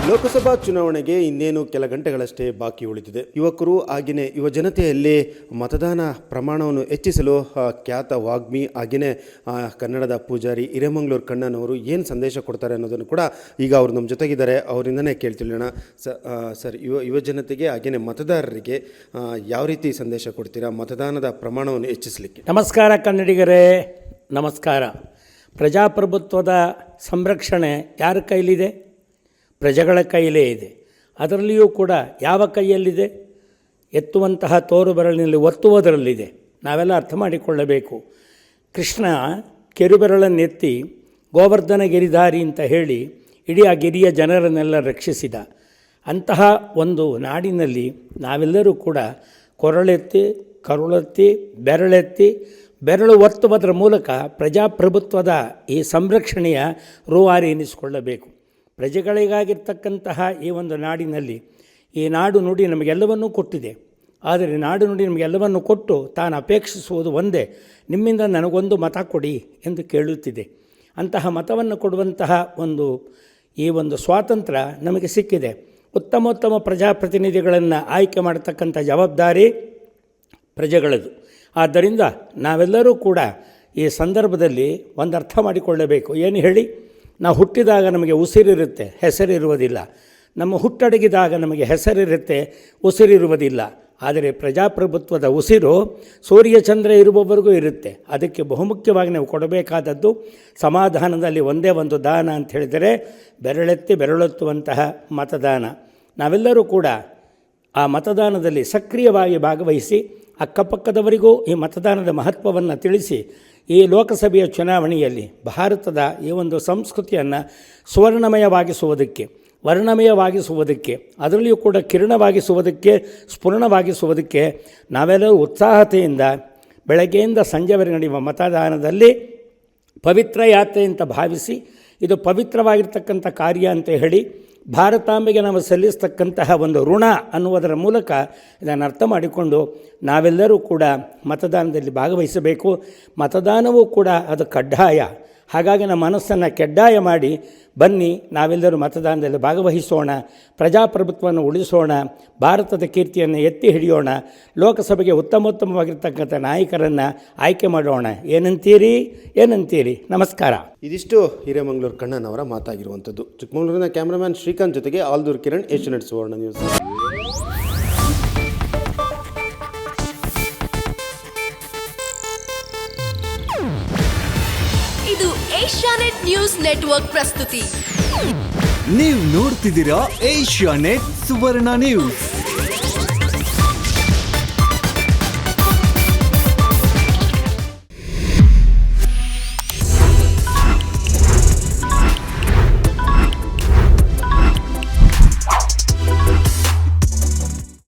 ಲೋಕಸಭಾ ಚುನಾವಣೆಗೆ ಇನ್ನೇನು ಕೆಲ ಗಂಟೆಗಳಷ್ಟೇ ಬಾಕಿ ಉಳಿದಿದೆ. ಯುವಕರು ಹಾಗೆಯೇ ಯುವ ಜನತೆಯಲ್ಲಿ ಮತದಾನ ಪ್ರಮಾಣವನ್ನು ಹೆಚ್ಚಿಸಲು ಖ್ಯಾತ ವಾಗ್ಮಿ ಹಾಗೆಯೇ ಕನ್ನಡದ ಪೂಜಾರಿ ಹಿರೇಮಂಗ್ಳೂರು ಕಣ್ಣನವರು ಏನು ಸಂದೇಶ ಕೊಡ್ತಾರೆ ಅನ್ನೋದನ್ನು ಕೂಡ ಈಗ ಅವರು ನಮ್ಮ ಜೊತೆಗಿದ್ದಾರೆ, ಅವರಿಂದನೇ ಕೇಳ್ತಿಳ್ಳೋಣ. ಸರ್, ಯುವ ಜನತೆಗೆ ಹಾಗೆಯೇ ಮತದಾರರಿಗೆ ಯಾವ ರೀತಿ ಸಂದೇಶ ಕೊಡ್ತೀರಾ ಮತದಾನದ ಪ್ರಮಾಣವನ್ನು ಹೆಚ್ಚಿಸಲಿಕ್ಕೆ? ನಮಸ್ಕಾರ ಕನ್ನಡಿಗರೇ, ನಮಸ್ಕಾರ. ಪ್ರಜಾಪ್ರಭುತ್ವದ ಸಂರಕ್ಷಣೆ ಯಾರ ಕೈಲಿದೆ? ಪ್ರಜೆಗಳ ಕೈಲೇ ಇದೆ. ಅದರಲ್ಲಿಯೂ ಕೂಡ ಯಾವ ಕೈಯಲ್ಲಿದೆ? ಎತ್ತುವಂತಹ ತೋರು ಬೆರಳಿನಲ್ಲಿ ಒತ್ತುವುದರಲ್ಲಿದೆ. ನಾವೆಲ್ಲ ಅರ್ಥ ಮಾಡಿಕೊಳ್ಳಬೇಕು. ಕೃಷ್ಣ ಕಿರುಬೆರಳನ್ನೆತ್ತಿ ಗೋವರ್ಧನ ಗಿರಿಧಾರಿ ಅಂತ ಹೇಳಿ ಇಡೀ ಆ ಗಿರಿಯ ಜನರನ್ನೆಲ್ಲ ರಕ್ಷಿಸಿದ. ಅಂತಹ ಒಂದು ನಾಡಿನಲ್ಲಿ ನಾವೆಲ್ಲರೂ ಕೂಡ ಕೊರಳೆತ್ತಿ, ಕರುಳೆತ್ತಿ, ಬೆರಳು ಒತ್ತುವುದರ ಮೂಲಕ ಪ್ರಜಾಪ್ರಭುತ್ವದ ಈ ಸಂರಕ್ಷಣೆಯ ರೂವಾರಿ ಎನಿಸಿಕೊಳ್ಳಬೇಕು. ಪ್ರಜೆಗಳಿಗಾಗಿರ್ತಕ್ಕಂತಹ ಈ ಒಂದು ನಾಡಿನಲ್ಲಿ ಈ ನಾಡು ನುಡಿ ನಮಗೆಲ್ಲವನ್ನೂ ಕೊಟ್ಟಿದೆ. ಆದರೆ ನಾಡು ನುಡಿ ನಮಗೆಲ್ಲವನ್ನು ಕೊಟ್ಟು ತಾನು ಅಪೇಕ್ಷಿಸುವುದು ಒಂದೇ, ನಿಮ್ಮಿಂದ ನನಗೊಂದು ಮತ ಕೊಡಿ ಎಂದು ಕೇಳುತ್ತಿದೆ. ಅಂತಹ ಮತವನ್ನು ಕೊಡುವಂತಹ ಈ ಒಂದು ಸ್ವಾತಂತ್ರ್ಯ ನಮಗೆ ಸಿಕ್ಕಿದೆ. ಉತ್ತಮೋತ್ತಮ ಪ್ರಜಾಪ್ರತಿನಿಧಿಗಳನ್ನು ಆಯ್ಕೆ ಮಾಡತಕ್ಕಂಥ ಜವಾಬ್ದಾರಿ ಪ್ರಜೆಗಳದು. ಆದ್ದರಿಂದ ನಾವೆಲ್ಲರೂ ಕೂಡ ಈ ಸಂದರ್ಭದಲ್ಲಿ ಒಂದು ಅರ್ಥ ಮಾಡಿಕೊಳ್ಳಬೇಕು. ಏನು ಹೇಳಿ? ನಾವು ಹುಟ್ಟಿದಾಗ ನಮಗೆ ಉಸಿರಿರುತ್ತೆ, ಹೆಸರಿರುವುದಿಲ್ಲ. ನಮ್ಮ ಹುಟ್ಟಡಗಿದಾಗ ನಮಗೆ ಹೆಸರಿರುತ್ತೆ, ಉಸಿರಿರುವುದಿಲ್ಲ. ಆದರೆ ಪ್ರಜಾಪ್ರಭುತ್ವದ ಉಸಿರು ಸೂರ್ಯಚಂದ್ರ ಇರುವವರೆಗೂ ಇರುತ್ತೆ. ಅದಕ್ಕೆ ಬಹುಮುಖ್ಯವಾಗಿ ನಾವು ಕೊಡಬೇಕಾದದ್ದು ಸಮಾಧಾನದಲ್ಲಿ ಒಂದೇ ಒಂದು ದಾನ ಅಂತ ಹೇಳಿದರೆ ಬೆರಳೆತ್ತಿ ಬೆರಳೊತ್ತುವಂತಹ ಮತದಾನ. ನಾವೆಲ್ಲರೂ ಕೂಡ ಆ ಮತದಾನದಲ್ಲಿ ಸಕ್ರಿಯವಾಗಿ ಭಾಗವಹಿಸಿ ಅಕ್ಕಪಕ್ಕದವರಿಗೂ ಈ ಮತದಾನದ ಮಹತ್ವವನ್ನು ತಿಳಿಸಿ ಈ ಲೋಕಸಭೆಯ ಚುನಾವಣೆಯಲ್ಲಿ ಭಾರತದ ಈ ಒಂದು ಸಂಸ್ಕೃತಿಯನ್ನು ವರ್ಣಮಯವಾಗಿಸುವುದಕ್ಕೆ ಅದರಲ್ಲಿಯೂ ಕೂಡ ಕಿರಣವಾಗಿಸುವುದಕ್ಕೆ, ಸ್ಫುರಣವಾಗಿಸುವುದಕ್ಕೆ ನಾವೆಲ್ಲರೂ ಉತ್ಸಾಹತೆಯಿಂದ ಬೆಳಗ್ಗೆಯಿಂದ ಸಂಜೆವರೆಗೆ ನಡೆಯುವ ಮತದಾನದಲ್ಲಿ ಪವಿತ್ರ ಯಾತ್ರೆ ಅಂತ ಭಾವಿಸಿ ಇದು ಪವಿತ್ರವಾಗಿರ್ತಕ್ಕಂಥ ಕಾರ್ಯ ಅಂತ ಹೇಳಿ ಭಾರತಾಂಬೆಗೆ ನಾವು ಸಲ್ಲಿಸ್ತಕ್ಕಂತಹ ಒಂದು ಋಣ ಅನ್ನುವುದರ ಮೂಲಕ ಇದನ್ನು ಅರ್ಥ ಮಾಡಿಕೊಂಡು ನಾವೆಲ್ಲರೂ ಕೂಡ ಮತದಾನದಲ್ಲಿ ಭಾಗವಹಿಸಬೇಕು. ಮತದಾನವೂ ಕೂಡ ಅದು ಕಡ್ಡಾಯ. ಹಾಗಾಗಿ ನಮ್ಮ ಮನಸ್ಸನ್ನು ಕಡ್ಡಾಯ ಮಾಡಿ ಬನ್ನಿ, ನಾವೆಲ್ಲರೂ ಮತದಾನದಲ್ಲಿ ಭಾಗವಹಿಸೋಣ, ಪ್ರಜಾಪ್ರಭುತ್ವವನ್ನು ಉಳಿಸೋಣ, ಭಾರತದ ಕೀರ್ತಿಯನ್ನು ಎತ್ತಿ ಹಿಡಿಯೋಣ, ಲೋಕಸಭೆಗೆ ಉತ್ತಮೋತ್ತಮವಾಗಿರ್ತಕ್ಕಂಥ ನಾಯಕರನ್ನು ಆಯ್ಕೆ ಮಾಡೋಣ. ಏನಂತೀರಿ? ನಮಸ್ಕಾರ. ಇದಿಷ್ಟು ಹಿರೇಮಂಗ್ಳೂರು ಕಣ್ಣನವರ ಮಾತಾಗಿರುವಂಥದ್ದು. ಚಿಕ್ಕಮಗಳೂರಿನ ಕ್ಯಾಮ್ರಾಮ್ಯಾನ್ ಶ್ರೀಕಾಂತ್ ಜೊತೆಗೆ ಆಲ್ದೂರ್ ಕಿರಣ್, ಏಷ್ಯಾನೆಟ್ ಸುವರ್ಣ ನ್ಯೂಸ್. ಇದು ಏಷ್ಯಾನೆಟ್ ನ್ಯೂಸ್ ನೆಟ್ವರ್ಕ್ ಪ್ರಸ್ತುತಿ. ನೀವು ನೋಡ್ತಿದ್ದೀರಾ ಏಷ್ಯಾನೆಟ್ ಸುವರ್ಣ ನ್ಯೂಸ್.